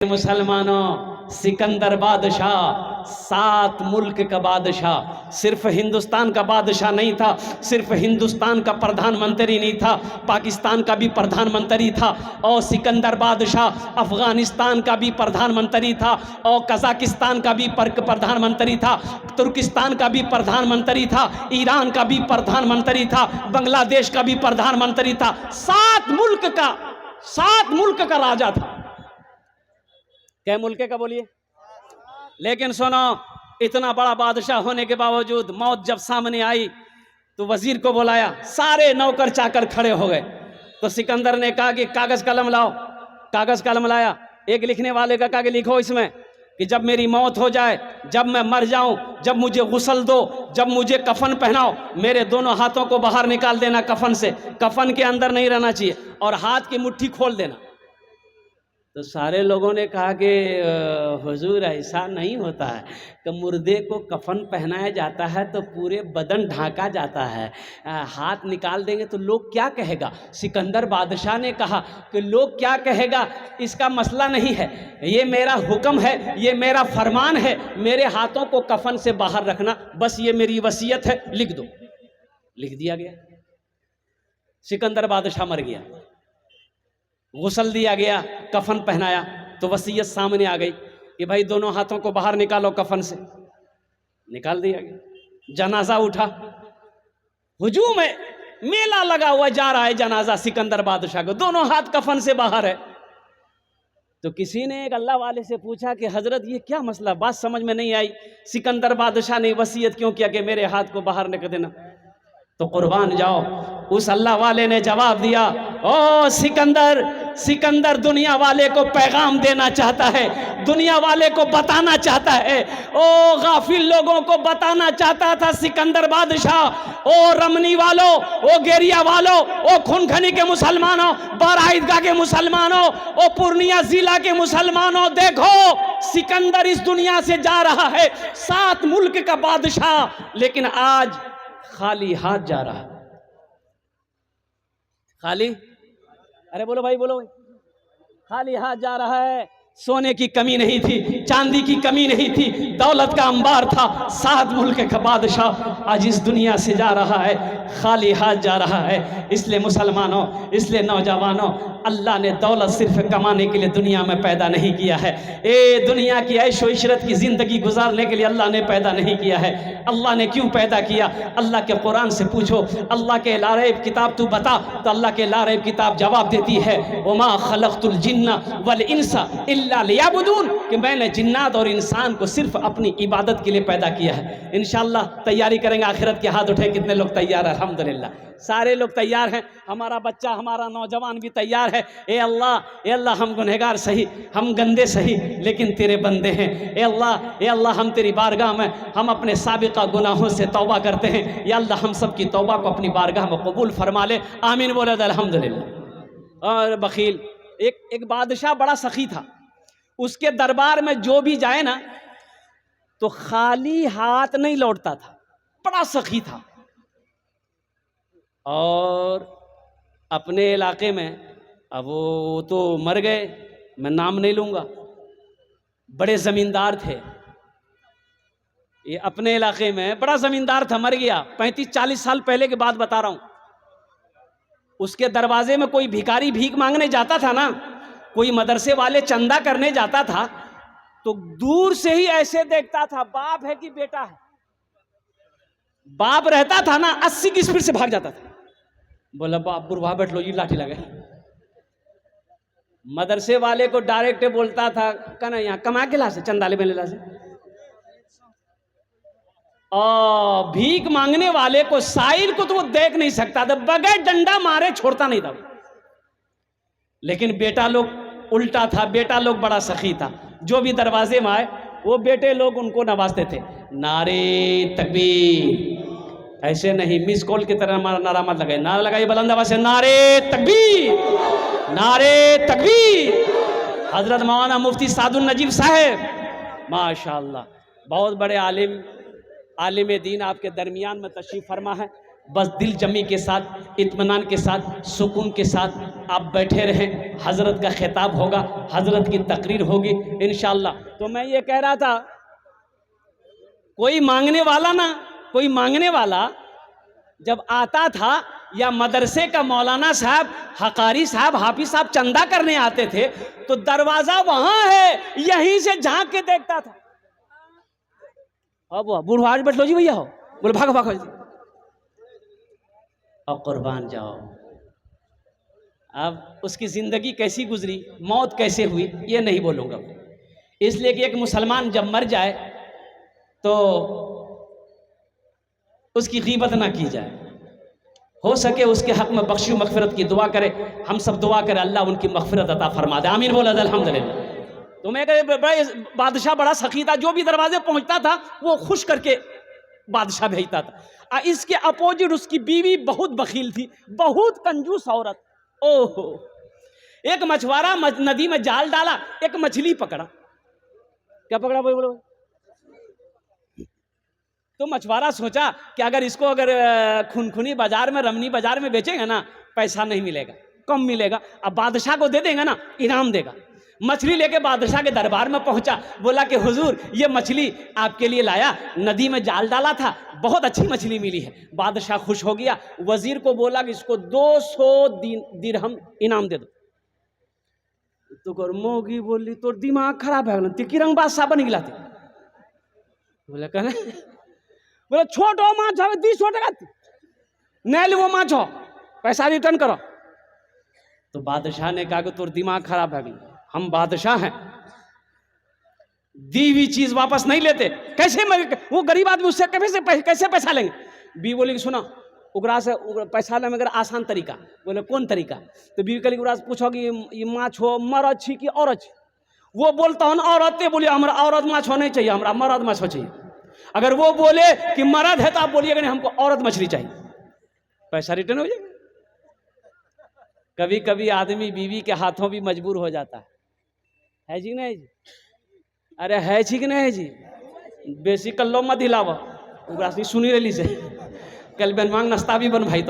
मुसलमानों, सिकंदर बादशाह 7 मुल्क का बादशाह, सिर्फ हिंदुस्तान का बादशाह नहीं था, सिर्फ हिंदुस्तान का प्रधानमंत्री नहीं था, पाकिस्तान का भी प्रधानमंत्री था, और सिकंदर बादशाह अफगानिस्तान का भी प्रधानमंत्री था, और कजाकिस्तान का भी प्रधानमंत्री था, तुर्किस्तान का भी प्रधानमंत्री था, ईरान का भी प्रधानमंत्री था, बांग्लादेश का भी प्रधानमंत्री था। 7 मुल्क का राजा था। क्या मुल्क का बोलिए। लेकिन सुनो, इतना बड़ा बादशाह होने के बावजूद मौत जब सामने आई तो वजीर को बुलाया, सारे नौकर चाकर खड़े हो गए। तो सिकंदर ने कहा कि कागज कलम लाओ। कागज कलम लाया। एक लिखने वाले का कहा कि लिखो इसमें कि जब मेरी मौत हो जाए, जब मैं मर जाऊं, जब मुझे गुस्ल दो, जब मुझे कफन पहनाओ, मेरे दोनों हाथों को बाहर निकाल देना कफन से, कफन के अंदर नहीं रहना चाहिए, और हाथ की मुट्ठी खोल देना। तो सारे लोगों ने कहा कि हुजूर ऐसा नहीं होता है कि मुर्दे को कफन पहनाया जाता है तो पूरे बदन ढांका जाता है, हाथ निकाल देंगे तो लोग क्या कहेगा। सिकंदर बादशाह ने कहा कि लोग क्या कहेगा इसका मसला नहीं है, ये मेरा हुक्म है, ये मेरा फरमान है, मेरे हाथों को कफन से बाहर रखना, बस ये मेरी वसीयत है, लिख दो। लिख दिया गया। सिकंदर बादशाह मर गया, गुस्ल दिया गया, कफन पहनाया, तो वसीयत सामने आ गई कि भाई दोनों हाथों को बाहर निकालो कफन से। निकाल दिया गया। जनाजा उठा, हुजूम है, मेला लगा हुआ जा रहा है जनाजा सिकंदर बादशाह को, दोनों हाथ कफन से बाहर है। तो किसी ने एक अल्लाह वाले से पूछा कि हजरत ये क्या मसला, बात समझ में नहीं आई, सिकंदर बादशाह ने वसीयत क्यों किया कि मेरे हाथ को बाहर निकल देना। तो कुर्बान जाओ, उस अल्लाह वाले ने जवाब दिया, ओ सिकंदर दुनिया वाले को पैगाम देना चाहता है, दुनिया वाले को बताना चाहता है, ओ गाफिल लोगों को बताना चाहता था सिकंदर बादशाह। ओ रमनी वालों, ओ गेरिया वालों, ओ खुनखनी के मुसलमानों, बाराईदगाह के मुसलमानों, ओ पूर्णिया जिला के मुसलमानों, देखो सिकंदर इस दुनिया से जा रहा है, 7 मुल्क का बादशाह, लेकिन आज खाली हाथ जा रहा है। खाली, अरे बोलो भाई, बोलो भाई, खाली हाथ जा रहा है। सोने की कमी नहीं थी, चांदी की कमी नहीं थी, दौलत का अंबार था। 7 मुल्क का बादशाह आज इस दुनिया से जा रहा है, खाली हाथ जा रहा है। इसलिए मुसलमानों, इसलिए नौजवानों, अल्लाह ने दौलत सिर्फ कमाने के लिए दुनिया में पैदा नहीं किया है। ए दुनिया की ऐशो इशरत की ज़िंदगी गुजारने के लिए अल्लाह ने पैदा नहीं किया है। अल्लाह ने क्यों पैदा किया? अल्लाह के कुरान से पूछो, अल्लाह के लारैब किताब तू बता, तो अल्लाह के लारैब किताब जवाब देती है, वमा खलक़तुल जिन्ना वल इंसा इल्ला लियअबुदून, कि मैंने जिन्नात और इंसान को सिर्फ अपनी इबादत के लिए पैदा किया है। इंशाअल्लाह तैयारी करेंगे आखिरत के। हाथ उठे, कितने लोग तैयार हैं? अल्हम्दुलिल्लाह, सारे लोग तैयार हैं। हमारा बच्चा, हमारा नौजवान भी तैयार है। ए अल्लाह, हम गुनहगार सही, हम गंदे सही, लेकिन तेरे बंदे हैं। ए अल्लाह, हम तेरी बारगाह में, हम अपने साबिका गुनाहों से तौबा करते हैं। या अल्लाह, हम सब की तौबा को अपनी बारगाह में कबूल फरमा ले। आमीन बोले तो अल्हम्दुलिल्लाह। और बखील, एक बादशाह बड़ा सखी था, उसके दरबार में जो भी जाए ना तो खाली हाथ नहीं लौटता था, बड़ा सखी था। और अपने इलाके में, अब वो तो मर गए, मैं नाम नहीं लूँगा, बड़े ज़मींदार थे। ये अपने इलाके में बड़ा ज़मींदार था, मर गया 35-40 साल पहले की बात बता रहा हूँ। उसके दरवाजे में कोई भिखारी भीख मांगने जाता था ना, कोई मदरसे वाले चंदा करने जाता था, तो दूर से ही ऐसे देखता था, बाप है कि बेटा है। बाप रहता था ना, 80 की स्पीड से भाग जाता था। बोला, बाप बुरवा बैठ लो, ये लाठी लगे। मदरसे वाले को डायरेक्ट बोलता था, कहना यहाँ कमा के ला से, चंदाले में ला से। और भीख मांगने वाले को, साइल को तो वो देख नहीं सकता था, बगैर डंडा मारे छोड़ता नहीं था। लेकिन बेटा लोग उल्टा था, बेटा लोग बड़ा सखी था। जो भी दरवाजे में आए, वो बेटे लोग उनको नवाजते थे। नारे तकबीर, ऐसे नहीं मिस कॉल की तरह हमारा नारा मत लगाए, नारा लगाइए बुलंद आवाज से, नारे तकबीर, नारे तकबीर। हजरत मौलाना मुफ्ती सादुल नजीब साहब, माशाअल्लाह, बहुत बड़े आलिम दीन आपके दरमियान में तशरीफ फरमा है। बस दिल जमी के साथ, इत्मीनान के साथ, सुकून के साथ आप बैठे रहें। हज़रत का खिताब होगा, हज़रत की तकरीर होगी इंशाअल्लाह। तो मैं ये कह रहा था, कोई मांगने वाला जब आता था, या मदरसे का मौलाना साहब, हकारी साहब, हाफिज साहब चंदा करने आते थे, तो दरवाजा वहां है, यहीं से झांक के देखता था। अब बूढ़ा आज बैठ लो जी भैया, हो बोले भागो भागो जी, और कुर्बान जाओ। अब उसकी ज़िंदगी कैसी गुजरी, मौत कैसे हुई, ये नहीं बोलूँगा, इसलिए कि एक मुसलमान जब मर जाए तो उसकी गीबत ना की जाए। हो सके उसके हक़ में बख्शी मग़फ़िरत की दुआ करे। हम सब दुआ करें अल्लाह उनकी मग़फ़िरत अता फरमा दे, आमीन बोला अल्हम्दुलिल्लाह। तो मैं कह बड़े बादशाह बड़ा सखी था, जो भी दरवाजे पहुँचता था वो खुश करके बादशाह भेजता था। इसके अपोजिट उसकी बीवी बहुत बखील थी, बहुत कंजूस औरत। ओहो, एक मछुआरा नदी में जाल डाला, एक मछली पकड़ा। क्या पकड़ा बोलो? तो मछुआरा सोचा कि अगर इसको खुनखुनी बाजार में, रमनी बाजार में बेचेंगे ना, पैसा नहीं मिलेगा, कम मिलेगा। अब बादशाह को दे देंगे ना, इनाम देगा। मछली लेके बादशाह के दरबार में पहुंचा, बोला कि हुजूर ये मछली आपके लिए लाया, नदी में जाल डाला था, बहुत अच्छी मछली मिली है। बादशाह खुश हो गया, वजीर को बोला कि इसको 200 दिरहम इनाम दे दो। तो मोगी बोली तोर दिमाग खराब है, कि रंग बादशाह बन गिला थे। बोले कहने, बोले छोट हो माछ हमें 200 टका नहीं वो माछ हो, पैसा रिटर्न करो। तो बादशाह ने कहा कि तोर दिमाग खराब है, हम बादशाह हैं, दी हुई चीज वापस नहीं लेते। कैसे वो गरीब आदमी उससे कैसे पैसा लेंगे? बीवी बोली कि सुनो, उगरा से पैसा लेने मगर आसान तरीका। बोले कौन तरीका? तो बीवी कली उगरा से पूछो कि ये माछ हो मरद छी कि औरत छी? वो बोलता हूँ औरत, बोलिए हमारा औरत माछ हो नहीं चाहिए, हमारा मरद माछ हो चाहिए। अगर वो बोले कि मरद है तो आप बोलिएगा नहीं, हमको औरत मछली चाहिए, पैसा रिटर्न हो जाएगा। कभी कभी आदमी बीवी के हाथों भी मजबूर हो जाता है जी नहीं जी? अरे है जी कि नहीं है जी? बेसी कल्लो मत हिलावा, सुनी रही से कल बनवांग नाश्ता भी बन भाई।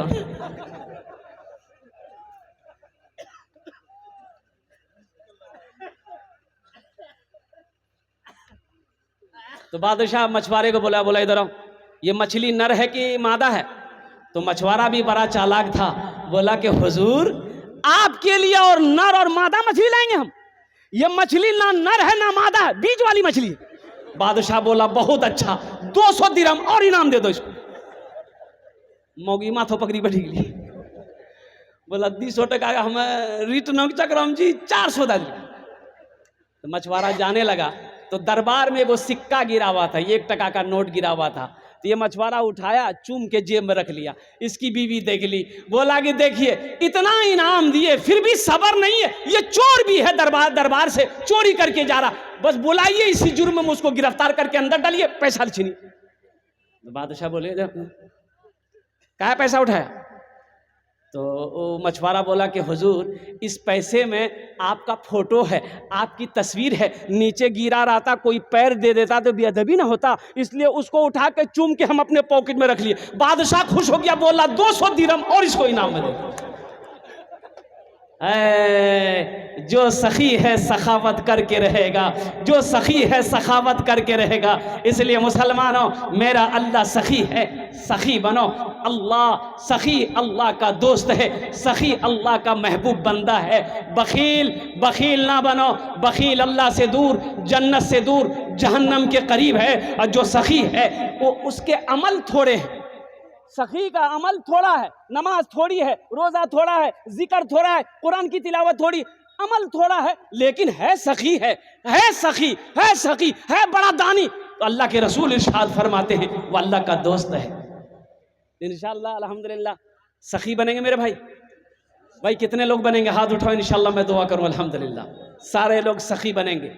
तो बादशाह मछुआरे को बोला इधर आओ, ये मछली नर है कि मादा है? तो मछुआरा भी बड़ा चालाक था, बोला कि हुजूर आपके लिए और नर और मादा मछली लाएंगे हम, ये मछली ना नर है ना मादा है, बीच वाली मछली। बादशाह बोला बहुत अच्छा, 200 दिरहम और इनाम दे दो इसको। मोगी माथो पकड़ी बैठी गई, बोला 200 टका हमें रिटर्न चक्रम जी 400 दा। तो मछुआरा जाने लगा, तो दरबार में वो सिक्का गिरा हुआ था, 1 टका का नोट गिरा हुआ था। तो ये मछुआरा उठाया, चूम के जेब में रख लिया। इसकी बीवी देख ली, बोला कि देखिए इतना इनाम दिए फिर भी सबर नहीं है, ये चोर भी है, दरबार से चोरी करके जा रहा, बस बुलाइए इसी जुर्म में उसको गिरफ्तार करके अंदर डालिए, पैसा छीनी। तो बादशाह बोले क्या पैसा उठाया? तो वो मछुआरा बोला कि हुजूर इस पैसे में आपका फोटो है, आपकी तस्वीर है, नीचे गिरा रहता कोई पैर दे देता तो बेअदबी ना होता, इसलिए उसको उठा के चूम के हम अपने पॉकेट में रख लिए। बादशाह खुश हो गया, बोला 200 दिरहम और इसको इनाम में दे। जो सखी है सखावत करके रहेगा, जो सखी है सखावत करके रहेगा। इसलिए मुसलमानों, मेरा अल्लाह सखी है, सखी बनो। अल्लाह सखी अल्लाह का दोस्त है, सखी अल्लाह का महबूब बंदा है। बखील ना बनो, बखील अल्लाह से दूर, जन्नत से दूर, जहन्नम के करीब है। और जो सखी है वो उसके अमल थोड़े हैं, सखी का अमल थोड़ा है, नमाज थोड़ी है, रोजा थोड़ा है, जिक्र थोड़ा है, कुरान की तिलावत थोड़ी, अमल थोड़ा है, लेकिन है सखी सखी है बड़ा दानी। तो अल्लाह के रसूल इरशाद फरमाते हैं वो अल्लाह का दोस्त है। इंशाअल्लाह अल्हम्दुलिल्लाह सखी बनेंगे मेरे भाई। कितने लोग बनेंगे? हाथ उठाओ, इंशाअल्लाह मैं दुआ करूं। अल्हम्दुलिल्लाह सारे लोग सखी बनेंगे।